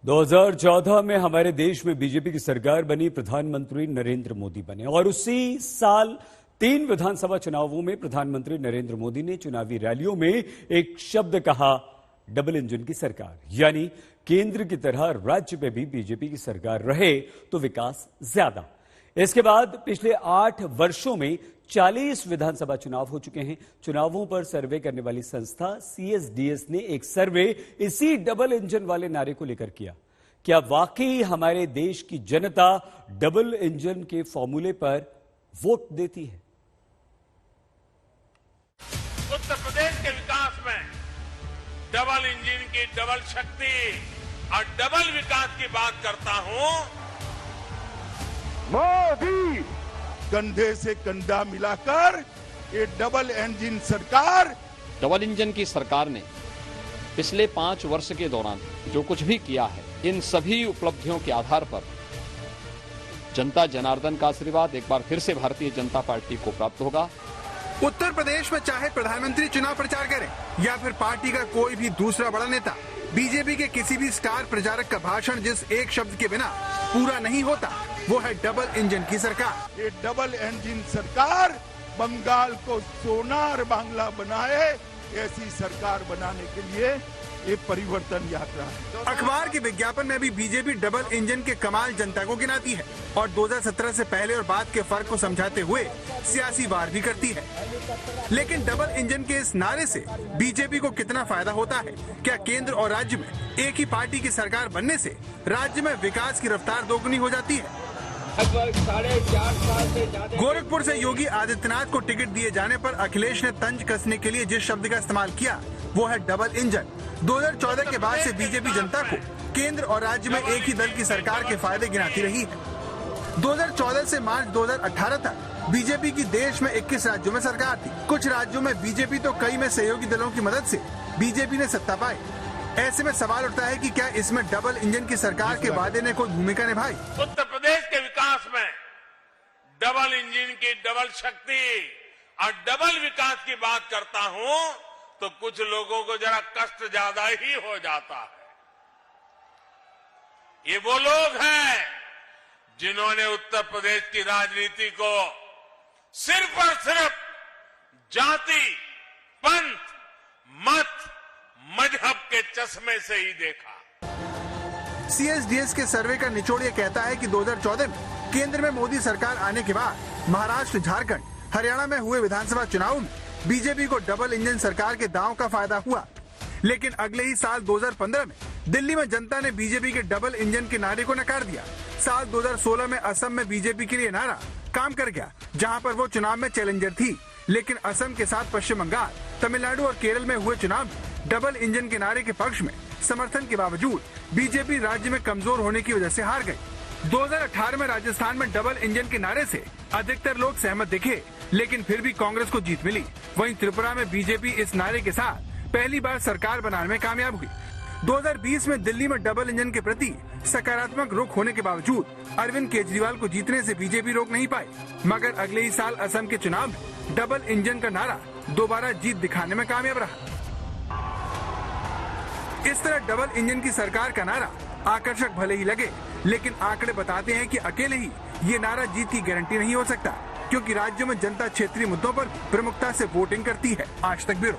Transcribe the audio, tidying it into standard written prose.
2014 में हमारे देश में बीजेपी की सरकार बनी, प्रधानमंत्री नरेंद्र मोदी बने और उसी साल 3 विधानसभा चुनावों में प्रधानमंत्री नरेंद्र मोदी ने चुनावी रैलियों में एक शब्द कहा, डबल इंजन की सरकार। यानी केंद्र की तरह राज्य में भी बीजेपी की सरकार रहे तो विकास ज्यादा। इसके बाद पिछले 8 वर्षों में 40 विधानसभा चुनाव हो चुके हैं। चुनावों पर सर्वे करने वाली संस्था CSDS ने एक सर्वे इसी डबल इंजन वाले नारे को लेकर किया। क्या वाकई हमारे देश की जनता डबल इंजन के फॉर्मूले पर वोट देती है? उत्तर प्रदेश के विकास में डबल इंजन की डबल शक्ति और डबल विकास की बात करता हूं। मोदी कंधे से कंधा मिलाकर ये डबल इंजन सरकार, डबल इंजन की सरकार ने पिछले 5 वर्ष के दौरान जो कुछ भी किया है, इन सभी उपलब्धियों के आधार पर जनता जनार्दन का आशीर्वाद एक बार फिर से भारतीय जनता पार्टी को प्राप्त होगा। उत्तर प्रदेश में चाहे प्रधानमंत्री चुनाव प्रचार करें या फिर पार्टी का कोई भी दूसरा बड़ा नेता, बीजेपी के किसी भी स्टार प्रचारक का भाषण जिस एक शब्द के बिना पूरा नहीं होता, वो है डबल इंजन की सरकार। ये डबल इंजन सरकार बंगाल को सोनार बांग्ला बनाए, ऐसी सरकार बनाने के लिए ये परिवर्तन यात्रा है। अखबार के विज्ञापन में भी बीजेपी डबल इंजन के कमाल जनता को गिनाती है और 2017 से पहले और बाद के फर्क को समझाते हुए सियासी वार भी करती है। लेकिन डबल इंजन के इस नारे से बीजेपी को कितना फायदा होता है? क्या केंद्र और राज्य में एक ही पार्टी की सरकार बनने से राज्य में विकास की रफ्तार दोगुनी हो जाती है? गोरखपुर से योगी आदित्यनाथ को टिकट दिए जाने पर अखिलेश ने तंज कसने के लिए जिस शब्द का इस्तेमाल किया, वो है डबल इंजन। 2014 के बाद से बीजेपी जनता को केंद्र और राज्य में एक ही दल की सरकार के फायदे गिनाती रही है। 2014 से मार्च 2018 तक बीजेपी की देश में 21 राज्यों में सरकार थी। कुछ राज्यों में बीजेपी तो कई में सहयोगी दलों की मदद से बीजेपी ने सत्ता पाई। ऐसे में सवाल उठता है कि क्या इसमें डबल इंजन की सरकार के वादे ने कोई भूमिका निभाई? उत्तर प्रदेश के विकास में डबल इंजन की डबल शक्ति और डबल विकास की बात करता हूं तो कुछ लोगों को जरा कष्ट ज्यादा ही हो जाता है। ये वो लोग हैं जिन्होंने उत्तर प्रदेश की राजनीति को सिर्फ और सिर्फ जाति, पंथ, मत, मजहब के चश्मे से ही देखा। CSDS के सर्वे का निचोड़ ये कहता है कि 2014 में केंद्र में मोदी सरकार आने के बाद महाराष्ट्र, झारखंड, हरियाणा में हुए विधानसभा चुनाव में बीजेपी को डबल इंजन सरकार के दांव का फायदा हुआ। लेकिन अगले ही साल 2015 में दिल्ली में जनता ने बीजेपी के डबल इंजन के नारे को नकार दिया। साल 2016 में असम में बीजेपी के लिए नारा काम कर गया, जहां पर वो चुनाव में चैलेंजर थी। लेकिन असम के साथ पश्चिम बंगाल, तमिलनाडु और केरल में हुए चुनाव में डबल इंजन के नारे के पक्ष में समर्थन के बावजूद बीजेपी राज्य में कमजोर होने की वजह से हार गई। 2018 में राजस्थान में डबल इंजन के नारे से अधिकतर लोग सहमत दिखे, लेकिन फिर भी कांग्रेस को जीत मिली। वहीं त्रिपुरा में बीजेपी इस नारे के साथ पहली बार सरकार बनाने में कामयाब हुई। 2020 में दिल्ली में डबल इंजन के प्रति सकारात्मक रुख होने के बावजूद अरविंद केजरीवाल को जीतने से बीजेपी रोक नहीं पाई। मगर अगले ही साल असम के चुनाव में डबल इंजन का नारा दोबारा जीत दिखाने में कामयाब रहा। इस तरह डबल इंजन की सरकार का नारा आकर्षक भले ही लगे, लेकिन आंकड़े बताते हैं कि अकेले ही ये नारा जीत की गारंटी नहीं हो सकता, क्योंकि राज्यों में जनता क्षेत्रीय मुद्दों पर प्रमुखता से वोटिंग करती है। आज तक ब्यूरो।